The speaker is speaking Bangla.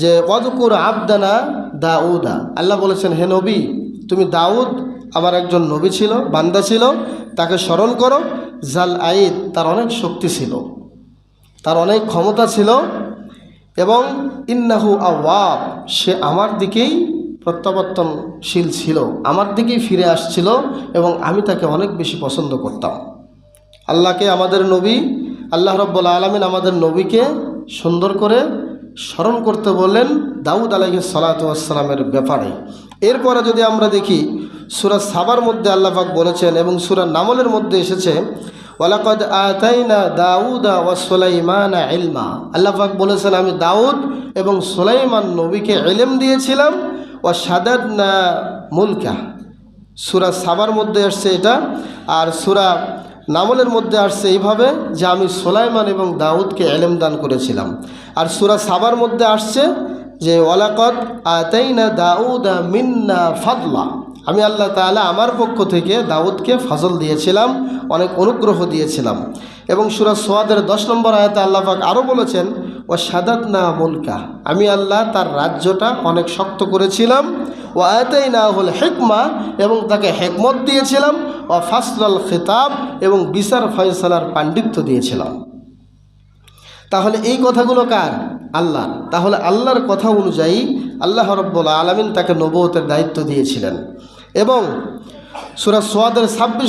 যে ওয়াযকুর আবদানা দাউদা, আল্লাহ বলেছেন হে নবী তুমি দাউদ আমার একজন নবী ছিল, বান্দা ছিল, তাকে স্মরণ করো। জাল আইদ, তার অনেক শক্তি ছিল, তার অনেক ক্ষমতা ছিল, এবং ইন্নাহু আওয়াব, সে আমার দিকেই প্রত্যাবর্তনশীল ছিল, আমার দিকেই ফিরে আসছিল, এবং আমি তাকে অনেক বেশি পছন্দ করতাম। আল্লাহকে আমাদের নবী, আল্লাহ রাব্বুল আলামিন আমাদের নবীকে সুন্দর করে স্মরণ করতে বললেন দাউদ আলাইহিস সালাতু ওয়াস সালামের ব্যাপারে। এরপরে যদি আমরা দেখি সূরা সাবার মধ্যে আল্লাহ পাক বলেছেন, এবং সূরা নামলের মধ্যে এসেছে ওয়ালাকাদ আতাইনা দাউদা ওয়া সুলাইমানা ইলমা, আল্লাহ পাক বলেছেন আমি দাউদ এবং সুলাইমান নবীকে ইলম দিয়েছিলাম। ওয়া শাদাদনা মুলকা, সূরা সাবার মধ্যে আসছে এটা, আর সূরা নামলের মধ্যে আসছে এইভাবে যে আমি সুলাইমান এবং দাউদকে ইলম দান করেছিলাম। আর সূরা সাবার মধ্যে আসছে যে ওয়ালাকাদ আতাইনা দাউদা মিন্না ফাদলা, আমি আল্লাহ তাআলা আমার পক্ষ থেকে দাউদকে ফজল দিয়েছিলাম, অনেক অনুগ্রহ দিয়েছিলাম। এবং সূরা সোয়াদের 10 নম্বর আয়াতে আল্লাহ পাক আরও বলেছেন ওয়া শাদাদনা মুলকা, আমি আল্লাহ তার রাজ্যটা অনেক শক্ত করেছিলাম। ওয়া আতাইনাহুল হিকমা, এবং তাকে হিকমত দিয়েছিলাম। ওয়া ফাসলাল খিতাব, এবং বিচার ফয়সালার পাণ্ডিত্য দিয়েছিলাম। তাহলে এই কথাগুলো কার? আল্লাহর। তাহলে আল্লাহর কথা অনুযায়ী আল্লাহ রাব্বুল আলামিন তাকে নবুয়তের দায়িত্ব দিয়েছিলেন। এবং সূরা সোয়াদের 26